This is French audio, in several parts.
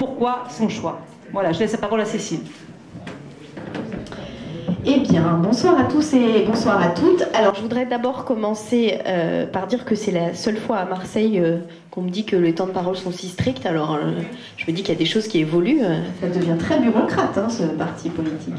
pourquoi son choix. Voilà, je laisse la parole à Cécile. Eh bien, bonsoir à tous et bonsoir à toutes. Alors, je voudrais d'abord commencer par dire que c'est la seule fois à Marseille qu'on me dit que les temps de parole sont si stricts. Alors, je me dis qu'il y a des choses qui évoluent. Ça devient très bureaucrate, hein, ce parti politique.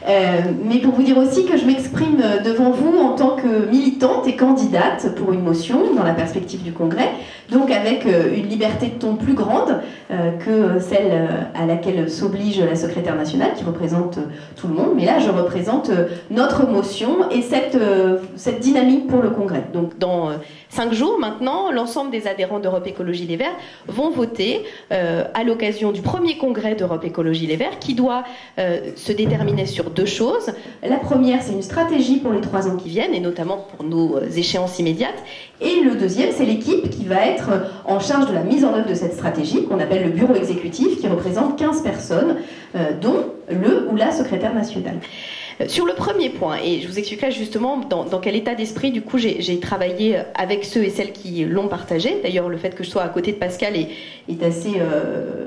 Mais pour vous dire aussi que je m'exprime devant vous en tant que militante et candidate pour une motion dans la perspective du Congrès, donc avec une liberté de ton plus grande que celle à laquelle s'oblige la secrétaire nationale qui représente tout le monde. Mais là, je représente notre motion et cette dynamique pour le Congrès. Donc, dans 5 jours maintenant, l'ensemble des adhérents d'Europe Écologie Les Verts vont voter à l'occasion du premier congrès d'Europe Écologie Les Verts qui doit se déterminer sur 2 choses. La première, c'est une stratégie pour les 3 ans qui viennent et notamment pour nos échéances immédiates. Et le deuxième, c'est l'équipe qui va être en charge de la mise en œuvre de cette stratégie qu'on appelle le bureau exécutif qui représente 15 personnes, dont le ou la secrétaire nationale. Sur le premier point, et je vous expliquerai justement dans quel état d'esprit du coup j'ai travaillé avec ceux et celles qui l'ont partagé. D'ailleurs, le fait que je sois à côté de Pascal est assez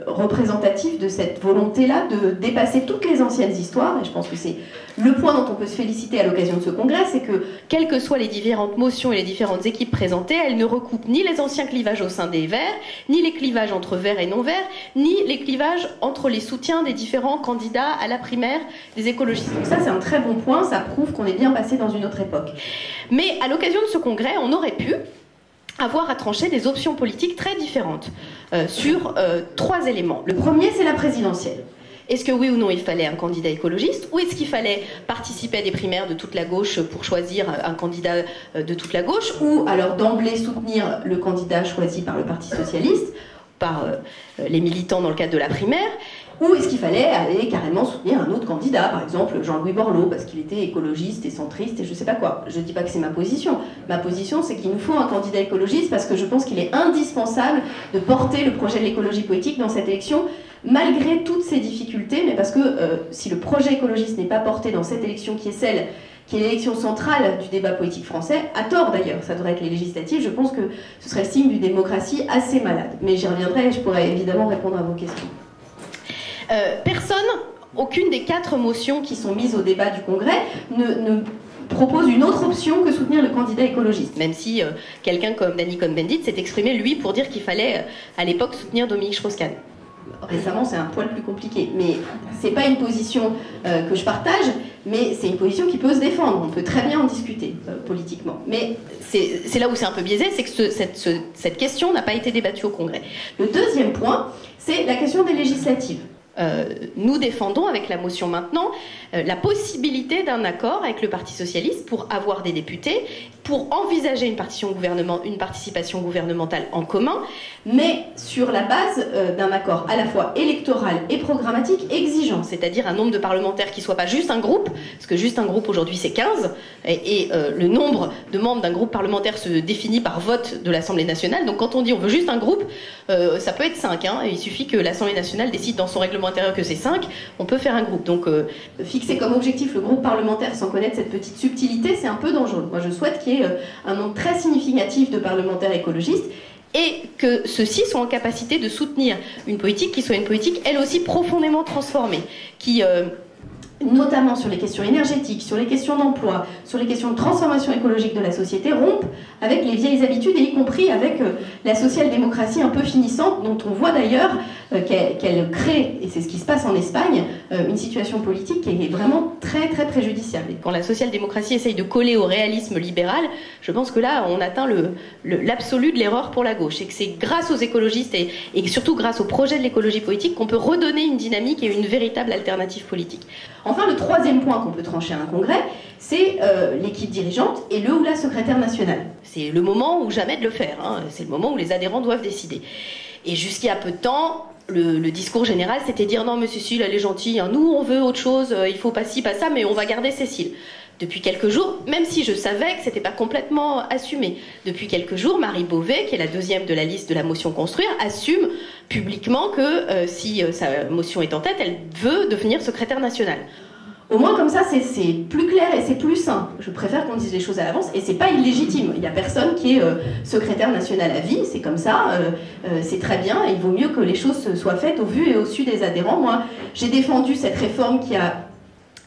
représentatif de cette volonté-là de dépasser toutes les anciennes histoires. Et je pense que c'est le point dont on peut se féliciter à l'occasion de ce congrès, c'est que quelles que soient les différentes motions et les différentes équipes présentées, elles ne recoupent ni les anciens clivages au sein des Verts, ni les clivages entre Verts et non-Verts, ni les clivages entre les soutiens des différents candidats à la primaire des écologistes. Donc ça, c'est un très bon point, ça prouve qu'on est bien passé dans une autre époque. Mais à l'occasion de ce congrès, on aurait pu avoir à trancher des options politiques très différentes sur 3 éléments. Le premier, c'est la présidentielle. Est-ce que oui ou non il fallait un candidat écologiste, ou est-ce qu'il fallait participer à des primaires de toute la gauche pour choisir un candidat de toute la gauche, ou alors d'emblée soutenir le candidat choisi par le Parti socialiste, par les militants dans le cadre de la primaire, ou est-ce qu'il fallait aller carrément soutenir un autre candidat, par exemple Jean-Louis Borloo, parce qu'il était écologiste et centriste et je sais pas quoi. Je ne dis pas que c'est ma position. Ma position, c'est qu'il nous faut un candidat écologiste parce que je pense qu'il est indispensable de porter le projet de l'écologie politique dans cette élection, malgré toutes ces difficultés, mais parce que si le projet écologiste n'est pas porté dans cette élection qui est l'élection centrale du débat politique français, à tort d'ailleurs, ça devrait être les législatives, je pense que ce serait le signe d'une démocratie assez malade. Mais j'y reviendrai et je pourrais évidemment répondre à vos questions. Aucune des 4 motions qui sont mises au débat du Congrès ne propose une autre option que soutenir le candidat écologiste. Même si quelqu'un comme Danny Cohn-Bendit s'est exprimé, lui, pour dire qu'il fallait, à l'époque, soutenir Dominique Strauss-Kahn. Récemment, c'est un poil plus compliqué. Mais c'est pas une position que je partage, mais c'est une position qui peut se défendre. On peut très bien en discuter politiquement. Mais c'est là où c'est un peu biaisé, c'est que cette question n'a pas été débattue au Congrès. Le deuxième point, c'est la question des législatives. Nous défendons avec la motion maintenant la possibilité d'un accord avec le Parti socialiste pour avoir des députés, pour envisager une participation gouvernementale en commun, mais sur la base d'un accord à la fois électoral et programmatique exigeant, c'est-à-dire un nombre de parlementaires qui ne soit pas juste un groupe, parce que juste un groupe aujourd'hui c'est 15, et le nombre de membres d'un groupe parlementaire se définit par vote de l'Assemblée nationale. Donc quand on dit on veut juste un groupe, ça peut être 5, hein, il suffit que l'Assemblée nationale décide dans son règlement intérieur que c'est 5, on peut faire un groupe. Donc fixer comme objectif le groupe parlementaire sans connaître cette petite subtilité, c'est un peu dangereux. Moi je souhaite qu'il y ait un nombre très significatif de parlementaires écologistes et que ceux-ci soient en capacité de soutenir une politique qui soit une politique elle aussi profondément transformée, qui notamment sur les questions énergétiques, sur les questions d'emploi, sur les questions de transformation écologique de la société, rompent avec les vieilles habitudes, et y compris avec la social-démocratie un peu finissante, dont on voit d'ailleurs qu'elle crée, et c'est ce qui se passe en Espagne, une situation politique qui est vraiment très très préjudiciable. Et quand la social-démocratie essaye de coller au réalisme libéral, je pense que là on atteint l'absolu de l'erreur pour la gauche, et que c'est grâce aux écologistes et surtout grâce au projet de l'écologie politique qu'on peut redonner une dynamique et une véritable alternative politique. Enfin, le troisième point qu'on peut trancher à un congrès, c'est l'équipe dirigeante et le ou la secrétaire nationale. C'est le moment ou jamais de le faire, hein. C'est le moment où les adhérents doivent décider. Et jusqu'il y a peu de temps, le discours général, c'était dire non mais Cécile, elle est gentille, hein. Nous on veut autre chose, il faut pas ci, pas ça, mais on va garder Cécile. Depuis quelques jours, même si je savais que c'était pas complètement assumé, depuis quelques jours, Marie Beauvais, qui est la deuxième de la liste de la motion construire, assume publiquement que si sa motion est en tête, elle veut devenir secrétaire nationale. Au moins comme ça c'est plus clair et c'est plus sain. Je préfère qu'on dise les choses à l'avance et c'est pas illégitime. Il n'y a personne qui est secrétaire national à vie, c'est comme ça, c'est très bien et il vaut mieux que les choses soient faites au vu et au su des adhérents. Moi j'ai défendu cette réforme qui a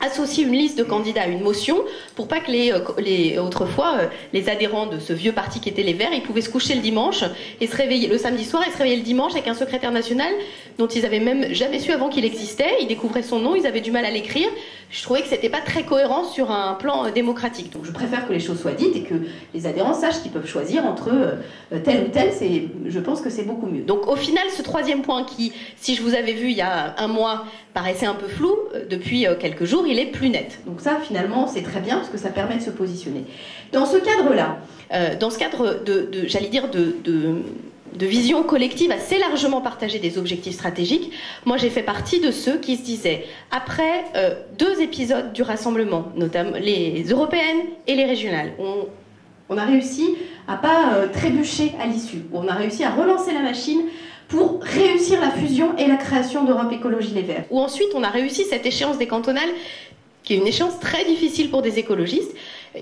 associé une liste de candidats à une motion pour pas que autrefois les adhérents de ce vieux parti qui était les Verts, ils pouvaient se coucher le dimanche et se réveiller le samedi soir et se réveiller le dimanche avec un secrétaire national dont ils avaient même jamais su avant qu'il existait. Ils découvraient son nom, ils avaient du mal à l'écrire. Je trouvais que c'était pas très cohérent sur un plan démocratique. Donc je préfère que les choses soient dites et que les adhérents sachent qu'ils peuvent choisir entre tel ou tel. Je pense que c'est beaucoup mieux. Donc au final, ce troisième point qui, si je vous avais vu il y a un mois, paraissait un peu flou, depuis quelques jours, il est plus net. Donc ça, finalement, c'est très bien parce que ça permet de se positionner. Dans ce cadre-là, dans ce cadre j'allais dire, de vision collective assez largement partagée des objectifs stratégiques, moi j'ai fait partie de ceux qui se disaient, après 2 épisodes du rassemblement, notamment les européennes et les régionales, on a réussi à pas trébucher à l'issue, on a réussi à relancer la machine pour réussir la fusion et la création d'Europe Écologie Les Verts. Ou ensuite on a réussi cette échéance des cantonales, qui est une échéance très difficile pour des écologistes.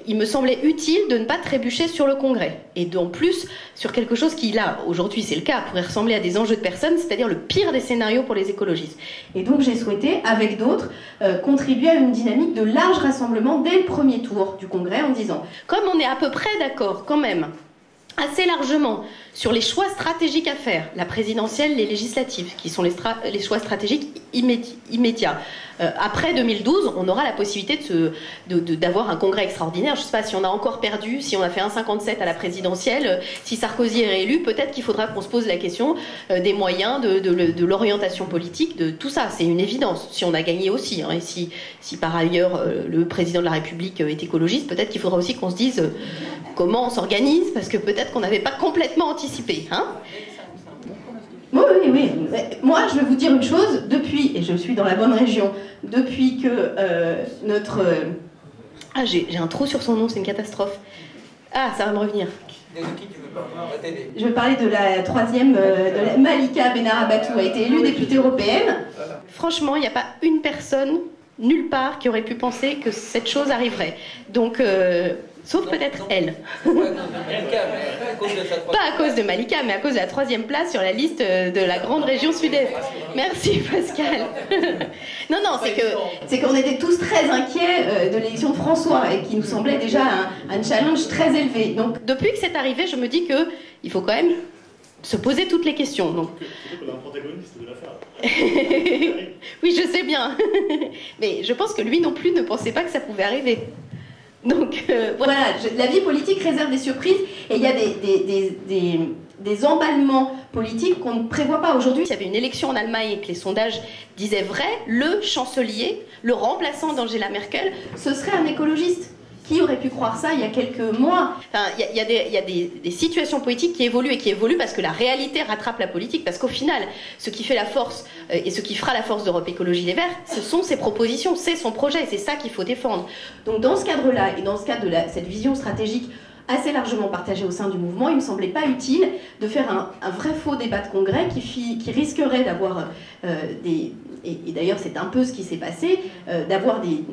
Il me semblait utile de ne pas trébucher sur le Congrès. Et en plus, sur quelque chose qui, là, aujourd'hui c'est le cas, pourrait ressembler à des enjeux de personnes, c'est-à-dire le pire des scénarios pour les écologistes. Et donc j'ai souhaité, avec d'autres, contribuer à une dynamique de large rassemblement dès le premier tour du Congrès en disant, comme on est à peu près d'accord quand même, assez largement, sur les choix stratégiques à faire, la présidentielle, les législatives, qui sont les choix stratégiques immédiats. Après 2012, on aura la possibilité d'avoir un congrès extraordinaire. Je ne sais pas si on a encore perdu, si on a fait 1,57 à la présidentielle, si Sarkozy est réélu, peut-être qu'il faudra qu'on se pose la question des moyens, de l'orientation politique, de tout ça. C'est une évidence. Si on a gagné aussi, hein, et si par ailleurs le président de la République est écologiste, peut-être qu'il faudra aussi qu'on se dise comment on s'organise, parce que peut-être qu'on n'avait pas complètement anticipé. Hein. Oui. Moi, je vais vous dire une chose, depuis, et je suis dans la bonne région, depuis que notre... Ah, j'ai un trou sur son nom, c'est une catastrophe. Ah, ça va me revenir. Je vais parler de la troisième, Malika Benarabatou a été élue députée européenne. Franchement, il n'y a pas une personne, nulle part, qui aurait pu penser que cette chose arriverait. Donc... sauf peut-être elle. Pas à cause de Malika, mais à cause de la 3e place sur la liste de la grande région sud-est. Merci Pascal. Non, c'est qu'on était tous très inquiets de l'élection de François et qui nous semblait déjà un challenge très élevé. Donc depuis que c'est arrivé, je me dis qu'il faut quand même se poser toutes les questions. Donc... on a un protagoniste de l'affaire. Oui, je sais bien. Mais je pense que lui non plus ne pensait pas que ça pouvait arriver. Donc voilà, la vie politique réserve des surprises et il y a des emballements politiques qu'on ne prévoit pas aujourd'hui. S'il y avait une élection en Allemagne et que les sondages disaient vrai, le chancelier, le remplaçant d'Angela Merkel, ce serait un écologiste. Qui aurait pu croire ça il y a quelques mois? Enfin, il y a des situations politiques qui évoluent parce que la réalité rattrape la politique, parce qu'au final, ce qui fait la force et ce qui fera la force d'Europe Écologie Les Verts, ce sont ses propositions, c'est son projet, c'est ça qu'il faut défendre. Donc dans ce cadre-là, et dans ce cadre de cette vision stratégique assez largement partagée au sein du mouvement, il ne me semblait pas utile de faire un vrai faux débat de congrès qui risquerait d'avoir et d'ailleurs c'est un peu ce qui s'est passé, d'avoir des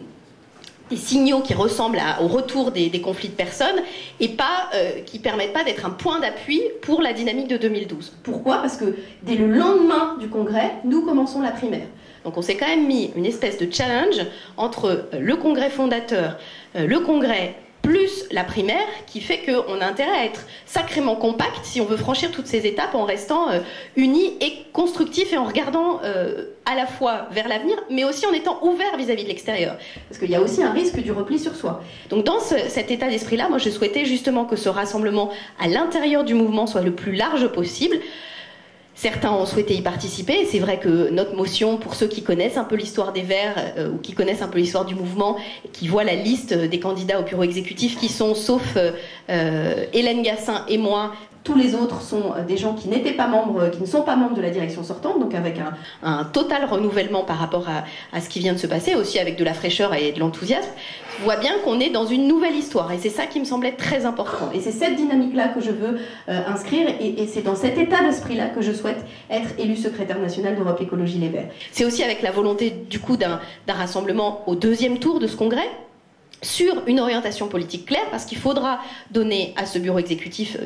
signaux qui ressemblent au retour des conflits de personnes et pas qui permettent pas d'être un point d'appui pour la dynamique de 2012. Pourquoi? Parce que dès le lendemain du congrès, nous commençons la primaire. Donc on s'est quand même mis une espèce de challenge entre le congrès fondateur, le congrès plus la primaire, qui fait qu'on a intérêt à être sacrément compact si on veut franchir toutes ces étapes en restant unis et constructifs et en regardant à la fois vers l'avenir, mais aussi en étant ouvert vis-à-vis de l'extérieur. Parce qu'il y a aussi un risque du repli sur soi. Donc dans cet état d'esprit-là, moi je souhaitais justement que ce rassemblement à l'intérieur du mouvement soit le plus large possible. Certains ont souhaité y participer, et c'est vrai que notre motion, pour ceux qui connaissent un peu l'histoire des Verts, ou qui connaissent un peu l'histoire du mouvement, qui voient la liste des candidats au bureau exécutif, qui sont, sauf Hélène Gassin et moi, Tous les autres sont des gens qui n'étaient pas membres, qui ne sont pas membres de la direction sortante, donc avec un total renouvellement par rapport à ce qui vient de se passer, aussi avec de la fraîcheur et de l'enthousiasme. On voit bien qu'on est dans une nouvelle histoire, et c'est ça qui me semblait très important. Et c'est cette dynamique-là que je veux inscrire, et c'est dans cet état d'esprit-là que je souhaite être élue secrétaire nationale d'Europe Écologie Les Verts. C'est aussi avec la volonté, du coup, d'un rassemblement au deuxième tour de ce congrès, sur une orientation politique claire, parce qu'il faudra donner à ce bureau exécutif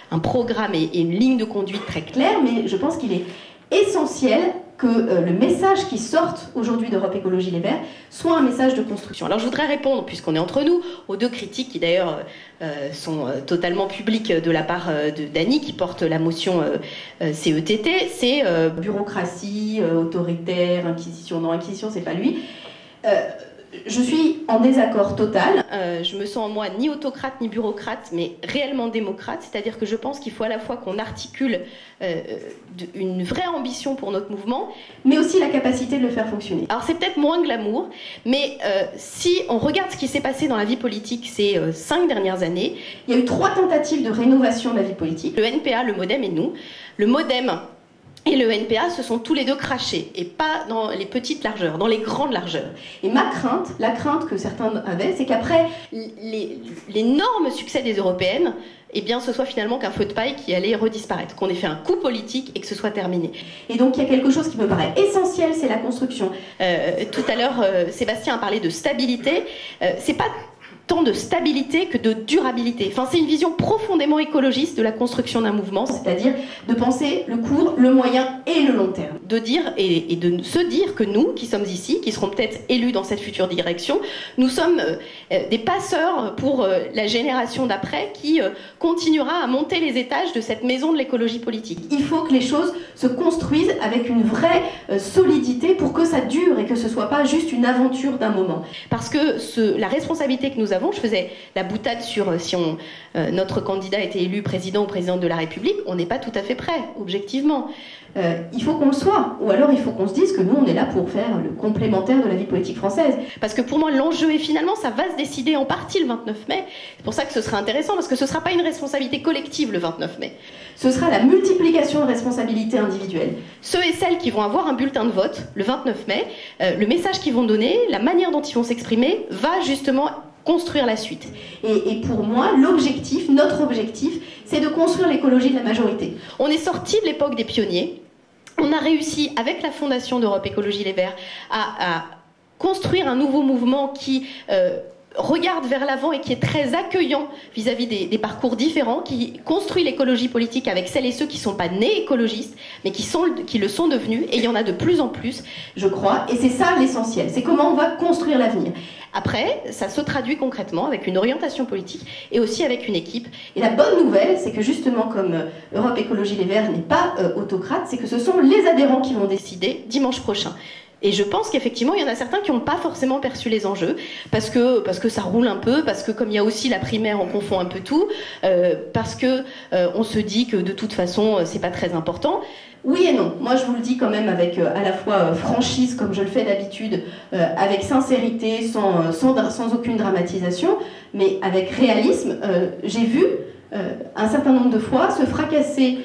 un programme et une ligne de conduite très claire, mais je pense qu'il est essentiel que le message qui sorte aujourd'hui d'Europe Écologie Les Verts soit un message de construction. Alors je voudrais répondre, puisqu'on est entre nous, aux deux critiques qui d'ailleurs sont totalement publiques de la part d'Annie, qui porte la motion CETT, c'est bureaucratie, autoritaire, inquisition. Non, inquisition, c'est pas lui. Je suis en désaccord total. Je me sens moi ni autocrate ni bureaucrate, mais réellement démocrate. C'est-à-dire que je pense qu'il faut à la fois qu'on articule une vraie ambition pour notre mouvement, mais aussi la capacité de le faire fonctionner. Alors c'est peut-être moins glamour, mais si on regarde ce qui s'est passé dans la vie politique ces 5 dernières années, il y a eu 3 tentatives de rénovation de la vie politique. Le NPA, le MoDem et nous. Le MoDem et le NPA se sont tous les deux crachés, et pas dans les petites largeurs, dans les grandes largeurs. Et ma crainte, la crainte que certains avaient, c'est qu'après l'énorme succès des européennes, eh bien, ce soit finalement qu'un feu de paille qui allait redisparaître, qu'on ait fait un coup politique et que ce soit terminé. Et donc il y a quelque chose qui me paraît essentiel, c'est la construction. Tout à l'heure, Sébastien a parlé de stabilité. C'est pas tant de stabilité que de durabilité. Enfin, c'est une vision profondément écologiste de la construction d'un mouvement, c'est-à-dire de penser le court, le moyen et le long terme. De dire et de se dire que nous, qui sommes ici, qui serons peut-être élus dans cette future direction, nous sommes des passeurs pour la génération d'après qui continuera à monter les étages de cette maison de l'écologie politique. Il faut que les choses se construisent avec une vraie solidité pour que ça dure et que ce soit pas juste une aventure d'un moment. Parce que la responsabilité que nous avons, je faisais la boutade sur si notre candidat était élu président ou présidente de la République, on n'est pas tout à fait prêt, objectivement. Il faut qu'on le soit, ou alors il faut qu'on se dise que nous on est là pour faire le complémentaire de la vie politique française. Parce que pour moi l'enjeu, et finalement ça va se décider en partie le 29 mai, c'est pour ça que ce sera intéressant, parce que ce ne sera pas une responsabilité collective le 29 mai. Ce sera la multiplication de responsabilités individuelles. Ceux et celles qui vont avoir un bulletin de vote le 29 mai, le message qu'ils vont donner, la manière dont ils vont s'exprimer, va justement construire la suite. Et pour moi, l'objectif, notre objectif, c'est de construire l'écologie de la majorité. On est sorti de l'époque des pionniers. On a réussi, avec la Fondation d'Europe Écologie Les Verts, à construire un nouveau mouvement qui regarde vers l'avant et qui est très accueillant vis-à-vis des parcours différents, qui construit l'écologie politique avec celles et ceux qui ne sont pas nés écologistes, mais qui le sont devenus, et il y en a de plus en plus, je crois, et c'est ça l'essentiel, c'est comment on va construire l'avenir. Après, ça se traduit concrètement avec une orientation politique et aussi avec une équipe. Et la bonne nouvelle, c'est que justement, comme Europe Écologie Les Verts n'est pas autocrate, c'est que ce sont les adhérents qui vont décider dimanche prochain. Et je pense qu'effectivement, il y en a certains qui n'ont pas forcément perçu les enjeux, parce que ça roule un peu, parce que comme il y a aussi la primaire, on confond un peu tout, parce que on se dit que de toute façon, c'est pas très important. Oui et non. Moi, je vous le dis quand même avec à la fois franchise, comme je le fais d'habitude, avec sincérité, sans aucune dramatisation, mais avec réalisme. J'ai vu un certain nombre de fois se fracasser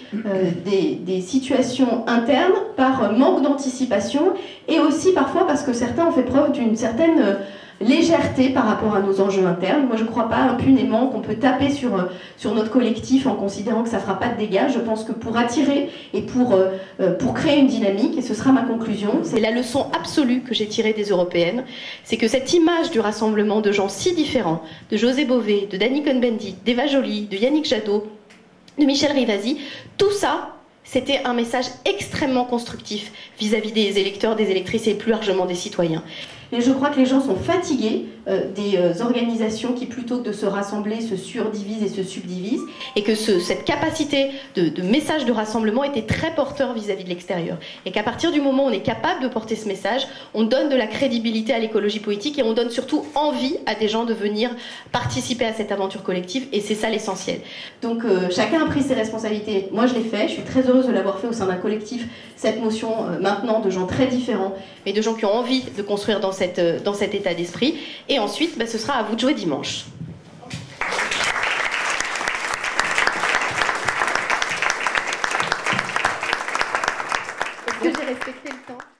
des situations internes par manque d'anticipation, et aussi parfois parce que certains ont fait preuve d'une certaine légèreté par rapport à nos enjeux internes. Moi je ne crois pas impunément qu'on peut taper sur notre collectif en considérant que ça ne fera pas de dégâts. Je pense que pour attirer et pour créer une dynamique, et ce sera ma conclusion, c'est la leçon absolue que j'ai tirée des européennes, c'est que cette image du rassemblement de gens si différents, de José Bové, de Dany Cohn-Bendit, d'Eva Joly, de Yannick Jadot, de Michel Rivasi, tout ça, c'était un message extrêmement constructif vis-à-vis des électeurs, des électrices et plus largement des citoyens. Et je crois que les gens sont fatigués des organisations qui, plutôt que de se rassembler, se surdivisent et se subdivisent. Et que cette capacité de message de rassemblement était très porteur vis-à-vis de l'extérieur. Et qu'à partir du moment où on est capable de porter ce message, on donne de la crédibilité à l'écologie politique, et on donne surtout envie à des gens de venir participer à cette aventure collective. Et c'est ça l'essentiel. Donc chacun a pris ses responsabilités. Moi je l'ai fait. Je suis très heureuse de l'avoir fait au sein d'un collectif. Cette motion maintenant de gens très différents, mais de gens qui ont envie de construire dans cet état d'esprit. Et ensuite, ce sera à vous de jouer dimanche. respecter le temps.